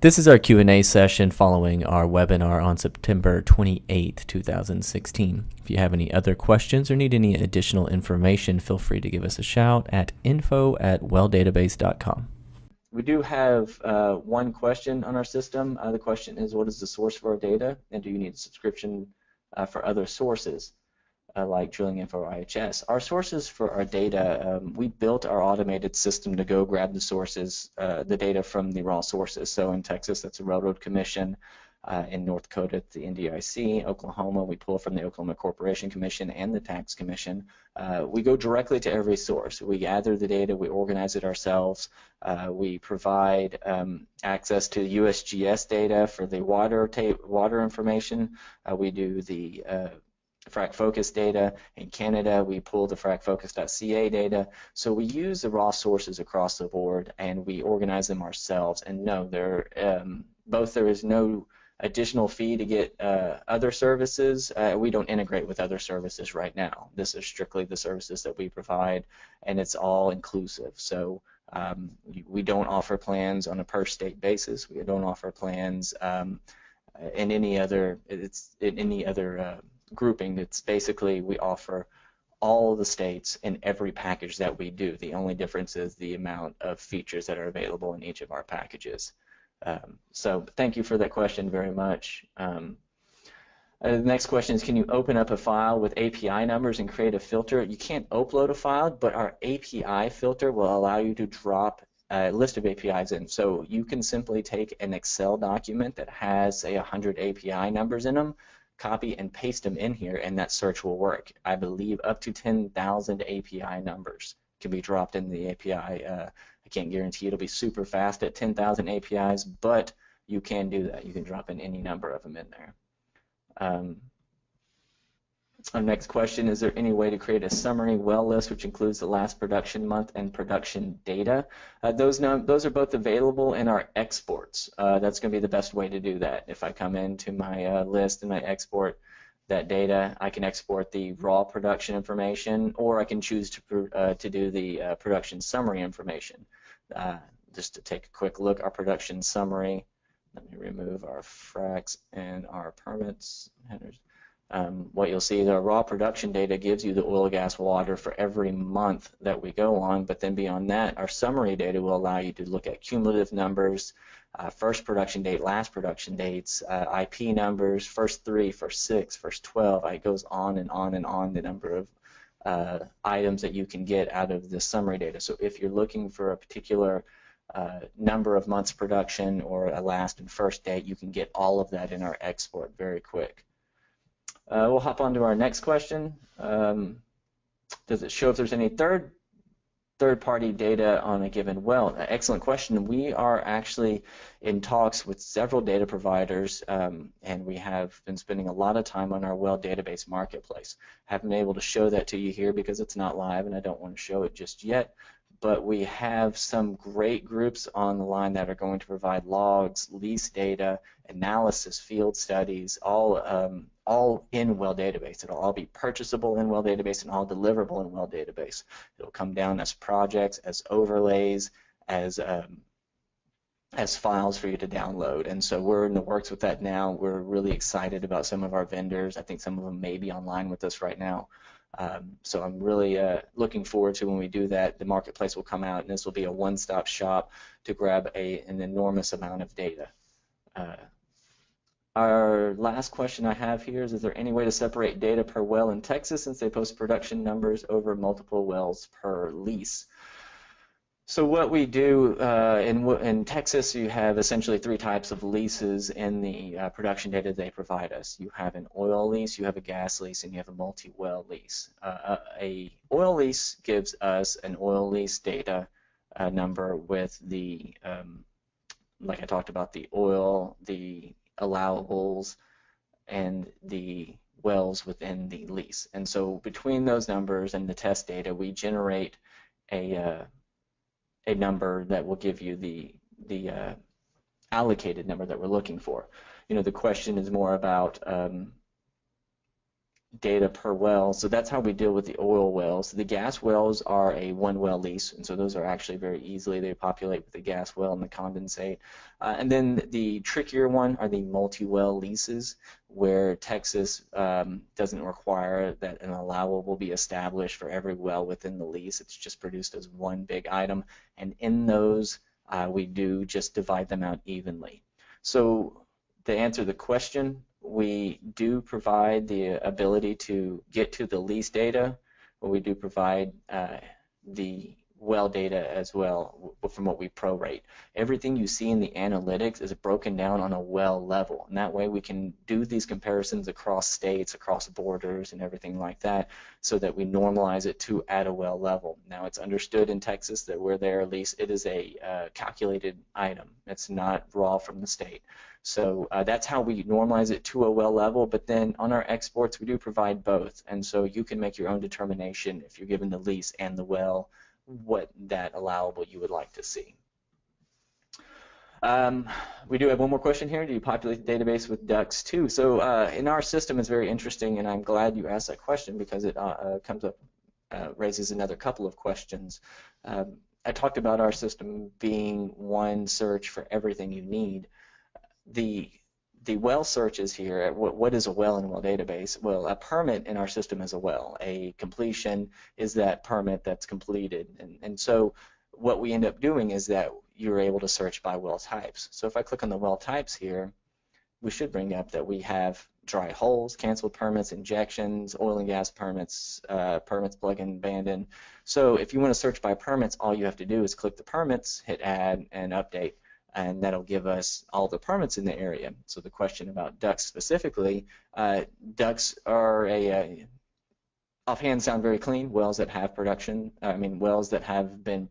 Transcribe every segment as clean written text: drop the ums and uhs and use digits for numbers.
This is our Q&A session following our webinar on September 28th, 2016. If you have any other questions or need any additional information, feel free to give us a shout at info@welldatabase.com. We do have one question on our system. The question is, what is the source for our data, and do you need a subscription for other sources? Like Drilling Info or IHS. Our sources for our data, we built our automated system to go grab the sources, the data from the raw sources. So in Texas, that's the Railroad Commission. In North Dakota, it's the NDIC. Oklahoma, we pull from the Oklahoma Corporation Commission and the Tax Commission. We go directly to every source. We gather the data, we organize it ourselves. We provide access to USGS data for the water information. We do the frac focus data. In Canada, we pull the fracfocus.ca data. So we use the raw sources across the board, and we organize them ourselves. And no, there is no additional fee to get other services. We don't integrate with other services right now. This is strictly the services that we provide, and it's all inclusive. So we don't offer plans on a per state basis. We don't offer plans in any other grouping. It's basically we offer all the states in every package that we do. The only difference is the amount of features that are available in each of our packages. So thank you for that question very much. The next question is, can you open up a file with API numbers and create a filter? You can't upload a file, but our API filter will allow you to drop a list of APIs in. So you can simply take an Excel document that has, say, 100 API numbers in them, copy and paste them in here, and that search will work. I believe up to 10,000 API numbers can be dropped in the API. I can't guarantee it'll be super fast at 10,000 APIs, but you can do that. You can drop in any number of them in there. Our next question, is there any way to create a summary well list which includes the last production month and production data? Those are both available in our exports. That's going to be the best way to do that. If I come into my list and I export that data, I can export the raw production information, or I can choose to do the production summary information. Just to take a quick look, our production summary, let me remove our fracs and our permits headers. What you'll see, the raw production data gives you the oil, gas, water for every month that we go on, but then beyond that, our summary data will allow you to look at cumulative numbers, first production date, last production dates, IP numbers, first 3, first 6, first 12. It goes on and on and on, the number of items that you can get out of the summary data. So if you're looking for a particular number of months production or a last and first date, you can get all of that in our export very quick. We'll hop on to our next question. Does it show if there's any third-party data on a given well? Excellent question. We are actually in talks with several data providers, and we have been spending a lot of time on our well database marketplace. Haven't been able to show that to you here because it's not live, and I don't want to show it just yet. But we have some great groups on the line that are going to provide logs, lease data, analysis, field studies, all in well database. It'll all be purchasable in well database and all deliverable in well database. It'll come down as projects, as overlays, as files for you to download. And so we're in the works with that now. We're really excited about some of our vendors. I think some of them may be online with us right now. So I'm really looking forward to when we do that. The marketplace will come out, and this will be a one-stop shop to grab an enormous amount of data. Our last question I have here is there any way to separate data per well in Texas since they post production numbers over multiple wells per lease? So what we do in Texas, you have essentially 3 types of leases in the production data they provide us. You have an oil lease, you have a gas lease, and you have a multi-well lease. A oil lease gives us an oil lease data number with the, like I talked about, the oil, the allowables, and the wells within the lease. And so between those numbers and the test data, we generate a number that will give you the allocated number that we're looking for. You know, the question is more about data per well. So that's how we deal with the oil wells. The gas wells are a one well lease, and so those are actually very easily, they populate with the gas well and the condensate. And then the trickier one are the multi-well leases, where Texas doesn't require that an allowable be established for every well within the lease. It's just produced as one big item, and in those we do just divide them out evenly. So to answer the question, we do provide the ability to get to the lease data, but we do provide the well data as well from what we prorate. Everything you see in the analytics is broken down on a well level, and that way we can do these comparisons across states, across borders, and everything like that, so that we normalize it to at a well level. Now, it's understood in Texas that where they're leased, it is a calculated item. It's not raw from the state. So that's how we normalize it to a well level, but then on our exports we do provide both, and so you can make your own determination if you're given the lease and the well what that allowable you would like to see. We do have one more question here. Do you populate the database with ducks too? So in our system, it's very interesting, and I'm glad you asked that question because it comes up, raises another couple of questions. I talked about our system being one search for everything you need. The well searches here, what is a well in a well database? Well, a permit in our system is a well. A completion is that permit that's completed. And so what we end up doing is that you're able to search by well types. So if I click on the well types here, we should bring up that we have dry holes, canceled permits, injections, oil and gas permits, permits plug and abandon. So if you want to search by permits, all you have to do is click the permits, hit add, and update, and that'll give us all the permits in the area. So the question about ducks specifically, ducks are offhand sound very clean, wells that have production, wells that have been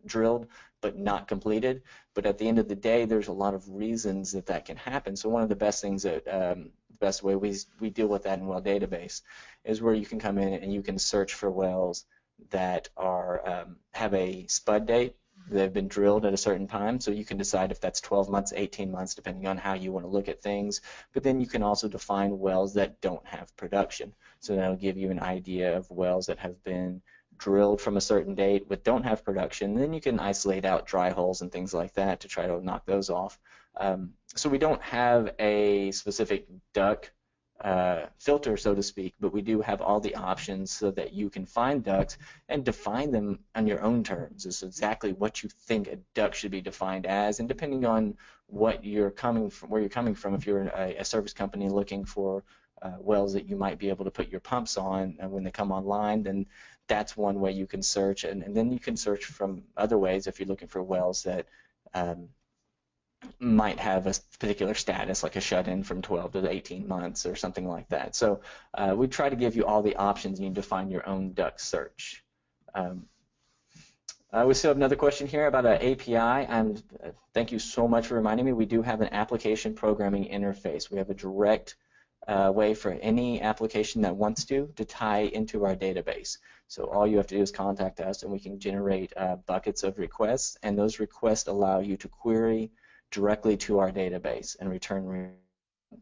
drilled but not completed. But at the end of the day, there's a lot of reasons that that can happen. So one of the best things that, the best way we deal with that in well database is where you can come in and you can search for wells that are have a spud date. They've been drilled at a certain time, so you can decide if that's 12 months, 18 months, depending on how you want to look at things. But then you can also define wells that don't have production. So that'll give you an idea of wells that have been drilled from a certain date but don't have production. Then you can isolate out dry holes and things like that to try to knock those off. So we don't have a specific duck filter, so to speak, but we do have all the options so that you can find ducks and define them on your own terms. It's exactly what you think a duck should be defined as, and depending on what you're coming from, where you're coming from, if you're a service company looking for wells that you might be able to put your pumps on when they come online, then that's one way you can search, and then you can search from other ways if you're looking for wells that might have a particular status, like a shut-in from 12 to 18 months or something like that. So we try to give you all the options. You need to find your own duck search. We still have another question here about an API. Thank you so much for reminding me. We do have an application programming interface. We have a direct way for any application that wants to tie into our database. So all you have to do is contact us, and we can generate buckets of requests, and those requests allow you to query directly to our database and return.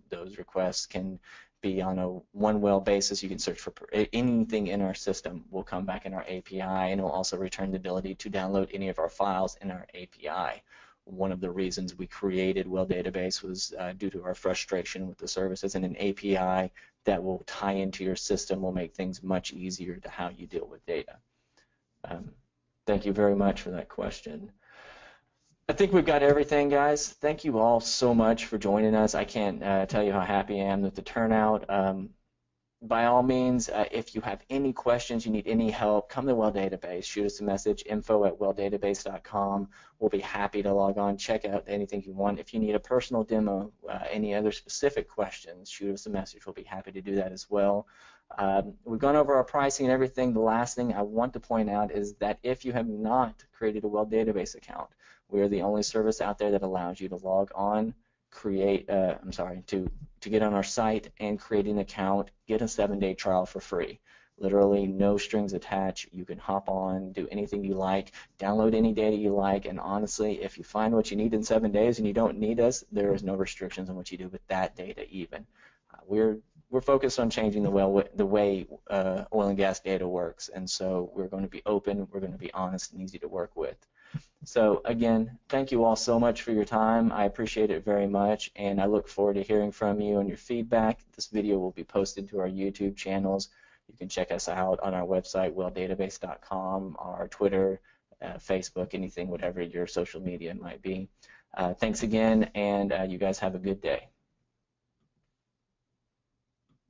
Those requests can be on a one well basis. You can search for anything in our system will come back in our API, and it will also return the ability to download any of our files in our API. One of the reasons we created Well Database was due to our frustration with the services, and an API that will tie into your system will make things much easier to how you deal with data. Thank you very much for that question. I think we've got everything, guys. Thank you all so much for joining us. I can't tell you how happy I am with the turnout. By all means, if you have any questions, you need any help, come to Well Database. Shoot us a message, info@welldatabase.com. We'll be happy to log on, check out anything you want. If you need a personal demo, any other specific questions, shoot us a message. We'll be happy to do that as well. We've gone over our pricing and everything. The last thing I want to point out is that if you have not created a Well Database account, we are the only service out there that allows you to log on, create, to get on our site and create an account, get a 7-day trial for free. Literally no strings attached. You can hop on, do anything you like, download any data you like, and honestly, if you find what you need in 7 days and you don't need us, there is no restrictions on what you do with that data even. We're we're focused on changing the way oil and gas data works, and so we're going to be open, we're going to be honest and easy to work with. So again, thank you all so much for your time. I appreciate it very much, and I look forward to hearing from you and your feedback. This video will be posted to our YouTube channels. You can check us out on our website, welldatabase.com, our Twitter, Facebook, anything, whatever your social media might be. Thanks again, and you guys have a good day.